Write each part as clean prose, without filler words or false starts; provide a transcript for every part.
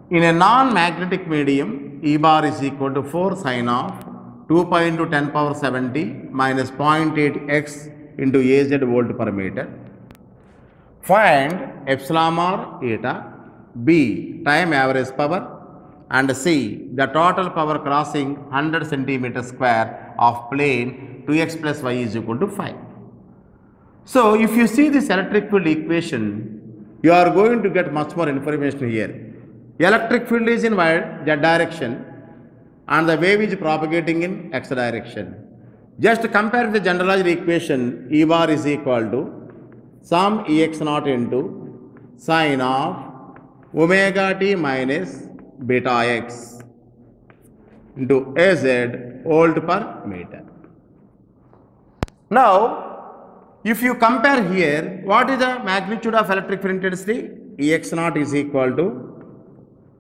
In a non-magnetic medium, E bar is equal to 4 sine of 2 pi into 10 power 70 minus 0.8 x into Az volt per meter. Find epsilon r eta, B time average power, and C the total power crossing 100 centimeter square of plane 2x plus y is equal to 5. So, if you see this electric field equation, you are going to get much more information here. Electric field is in z direction and the wave is propagating in x direction. Just compare the generalized equation. E bar is equal to sum Ex naught into sine of omega t minus beta x into Az volt per meter. Now, if you compare here, what is the magnitude of electric field intensity? Ex naught is equal to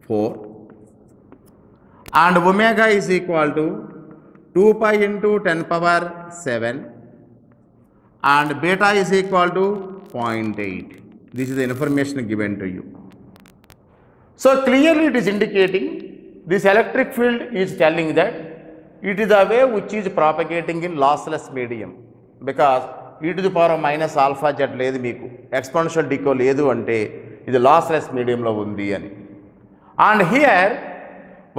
4 and omega is equal to 2 pi into 10 power 7 and beta is equal to 0.8. This is the information given to you. So, clearly it is indicating this electric field is telling that it is a wave which is propagating in lossless medium, because e to the power minus alpha z లేదు మీకు, exponential decay లేదు అంటే ఇది lossless medium లో ఉంది అని. And here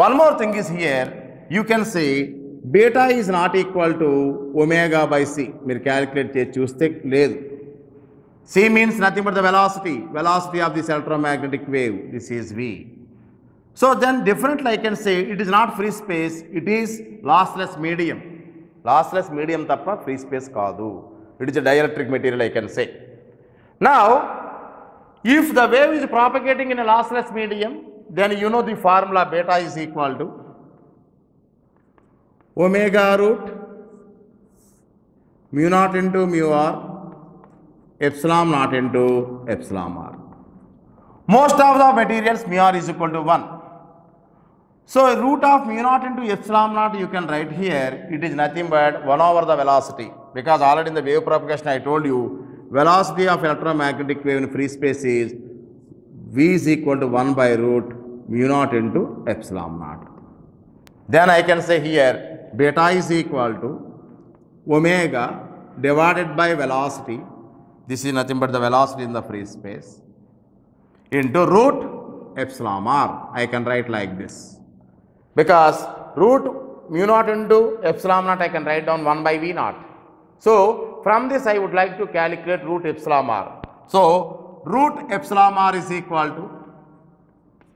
one more thing is here, you can say beta is not equal to omega by c. మీరు calculate చేసి చూస్తే లేదు. C means nothing but the velocity of this electromagnetic wave. This is V. So then differently I can say it is not free space, it is lossless medium. Lossless medium tappa free space kaadu. It is a dielectric material, I can say. Now, if the wave is propagating in a lossless medium, then you know the formula beta is equal to omega root mu naught into mu r epsilon naught into epsilon r. Most of the materials mu r is equal to 1. So, root of mu naught into epsilon naught you can write here, it is nothing but 1 over the velocity, because already in the wave propagation I told you velocity of electromagnetic wave in free space is V is equal to 1 by root mu naught into epsilon naught. Then I can say here beta is equal to omega divided by velocity, this is nothing but the velocity in the free space, into root epsilon r. I can write like this, because root mu naught into epsilon naught I can write down 1 by V naught. So, from this I would like to calculate root epsilon r. So, root epsilon r is equal to,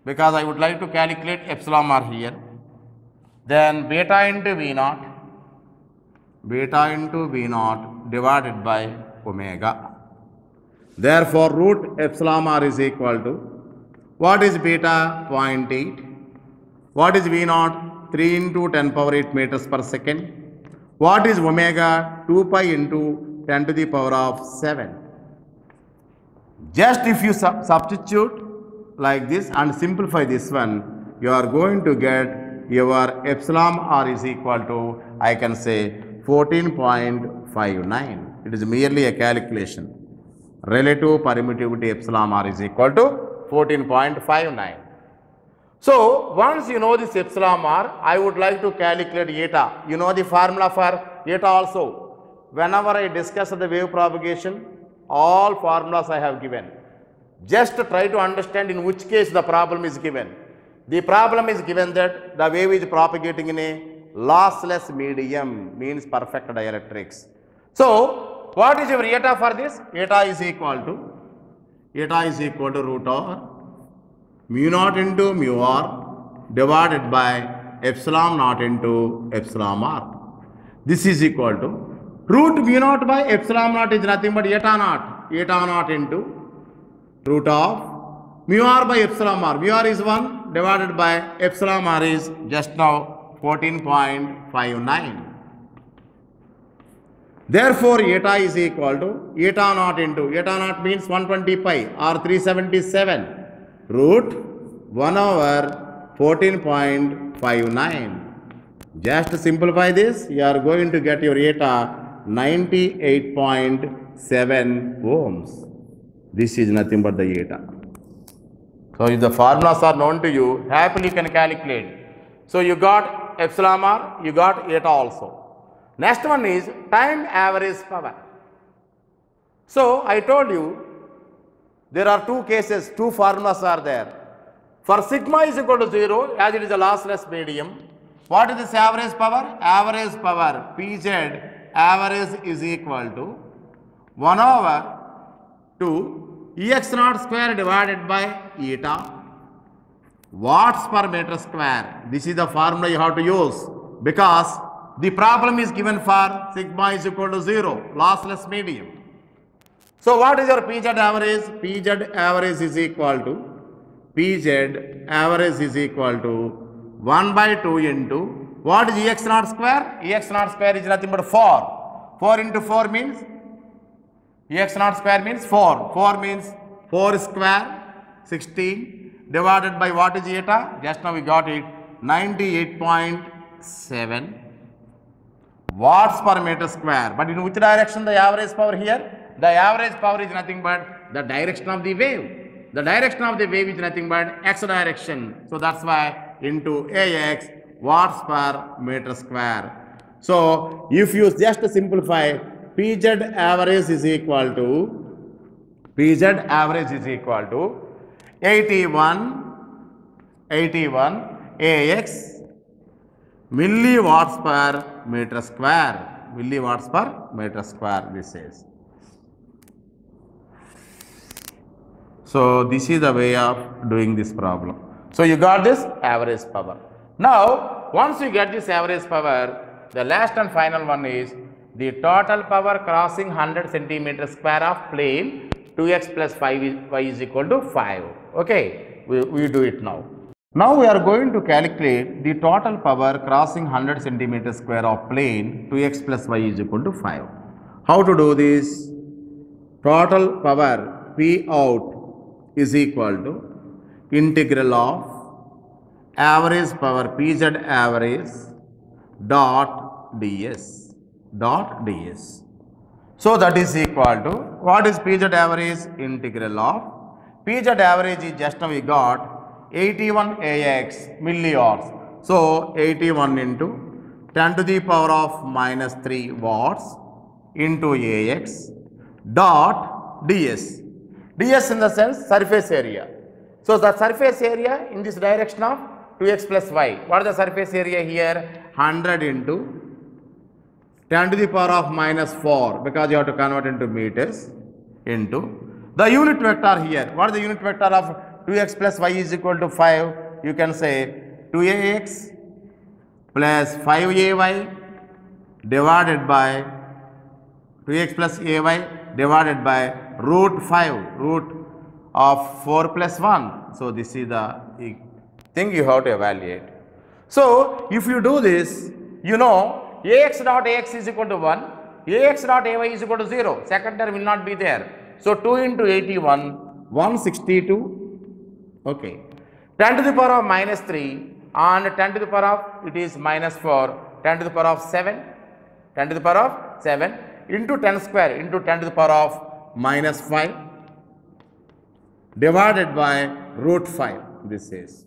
because I would like to calculate epsilon r here, then beta into V naught divided by omega. Therefore, root epsilon r is equal to, what is beta? 0.8. What is V naught? 3 into 10 power 8 meters per second. What is omega? 2 pi into 10 to the power of 7. Just if you substitute like this and simplify this one, you are going to get your epsilon r is equal to, I can say 14.59. It is merely a calculation. Relative permittivity epsilon r is equal to 14.59. So, once you know this epsilon r, I would like to calculate eta. You know the formula for eta also. Whenever I discuss the wave propagation, all formulas I have given. Just try to understand in which case the problem is given. The problem is given that the wave is propagating in a lossless medium, means perfect dielectrics. So, what is your eta for this? Eta is equal to root over mu naught into mu r divided by epsilon naught into epsilon r. This is equal to root mu naught by epsilon naught is nothing but eta naught into root of mu r by epsilon r. Mu r is 1 divided by epsilon r is just now 14.59. Therefore, eta is equal to eta naught means 120 pi or 377 root 1 over 14.59. Just simplify this, you are going to get your eta 98.7 ohms. This is nothing but the eta. So if the formulas are known to you, happily you can calculate. So you got epsilon r, you got eta also. Next one is time average power. So I told you there are two cases, two formulas are there. For sigma is equal to 0, as it is a lossless medium, what is this average power? Average power Pz average is equal to 1 over 2 Ex naught square divided by eta watts per meter square. This is the formula you have to use because the problem is given for sigma is equal to 0, lossless medium. So what is your Pz average? Pz average is equal to 1 by 2 into what is Ex naught square? Ex naught square is nothing but 4. 4 into 4 means Ex naught square means 4. 4 means 4 square 16 divided by what is eta? Just now we got it 98.7 watts per meter square. But in which direction the average power here? The average power is nothing but the direction of the wave. The direction of the wave is nothing but x direction. So that's why into Ax watts per meter square. So if you just simplify, Pz average is equal to 81 Ax milliwatts per meter square. Milliwatts per meter square this is. So this is the way of doing this problem. So you got this average power. Now once you get this average power, the last and final one is the total power crossing 100 centimeter square of plane 2x plus 5y is equal to 5. Okay, we do it now. Now we are going to calculate the total power crossing 100 centimeter square of plane 2x plus y is equal to 5. How to do this? Total power P out is equal to integral of average power Pz average dot ds. So that is equal to what is Pz average? Integral of Pz average is just now we got 81 Ax milliwatts. So 81 into 10 to the power of minus 3 watts into Ax dot ds. ds in the sense surface area. So the surface area in this direction of 2x plus y. What is the surface area here? 100 into 10 to the power of minus 4 because you have to convert into meters into the unit vector here. What is the unit vector of 2x plus y is equal to 5? You can say 2ax plus 5ay divided by 2x plus ay divided by root 5, root of 4 plus 1. So this is the thing you have to evaluate. So if you do this, you know Ax dot Ax is equal to 1, Ax dot Ay is equal to 0. Second term will not be there. So 2 into 81, 162. Okay. 10 to the power of minus 3 and 10 to the power of it is minus 4, 10 to the power of 7, 10 to the power of 7 into 10 square into 10 to the power of minus 5 divided by root 5 this is.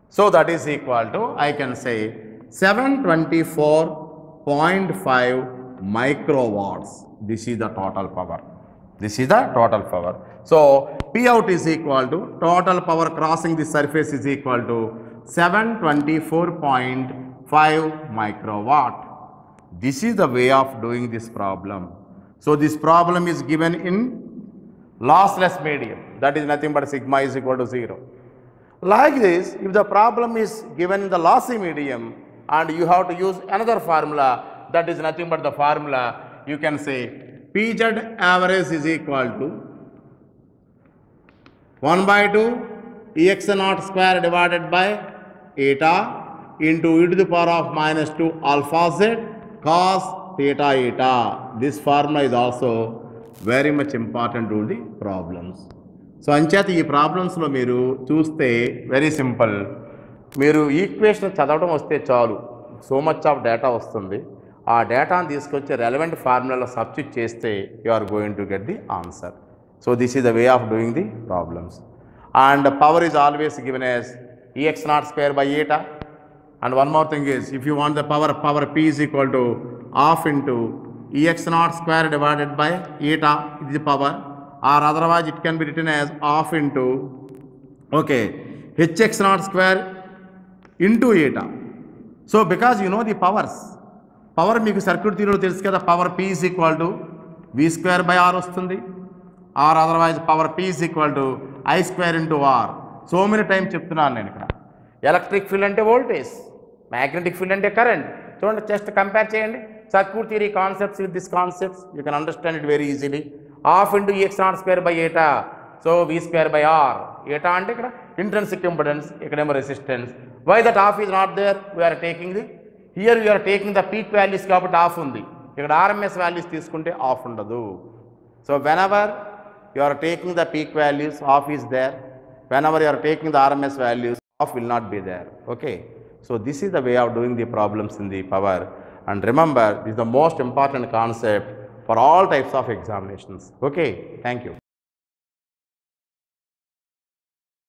So that is equal to, I can say 724.5 microwatts. This is the total power. This is the total power. So P out is equal to total power crossing the surface is equal to 724.5 microwatt. This is the way of doing this problem. So this problem is given in lossless medium, that is nothing but sigma is equal to 0. Like this, if the problem is given in the lossy medium and you have to use another formula, that is nothing but the formula, you can say Pz average is equal to 1 by 2 Ex naught square divided by eta into e to the power of minus 2 alpha z cos theta eta. This formula is also very much important to the problems. So అంచేత ఈ ప్రాబ్లమ్స్లో మీరు చూస్తే very simple, మీరు equation చదవడం వస్తే చాలు, so much of data వస్తుంది. ఆ డేటాను తీసుకొచ్చి రెలవెంట్ ఫార్ములాలో సబ్స్టిట్యూట్ చేస్తే you are going to get the answer. So this is the way of doing the problems. and power is always given as Ex naught square by eta. And one more thing is, if you want the power P is equal to half into Ex naught square divided by eta, it is the power, or otherwise it can be written as half into, okay, Hx naught square into eta. So because you know the powers, power మీకు circuit థియరీలో తెలుసు కదా, power P is equal to V square by R వస్తుంది, or otherwise power P is equal to I square into R. So many times చెప్తున్నాను నేను ఇక్కడ. Electric field అంటే voltage, magnetic field అంటే current. చూడండి, జస్ట్ కంపేర్ చేయండి circuit theory concepts with this concepts, you can understand it very easily. Half into Ex naught square by eta, so V square by R. eta అంటే ఇక్కడ intrinsic impedance, ఇక్కడేమో resistance. Why that half is not there, we're taking the, here we're taking the peak values కాబట్టి half ఉంది, ఇక్కడ RMS values తీసుకుంటే of ఉండదు. So whenever you are taking the peak values, off is there. Whenever you are taking the RMS values, off will not be there. Okay. So this is the way of doing the problems in the power. And remember, this is the most important concept for all types of examinations. Okay. Thank you.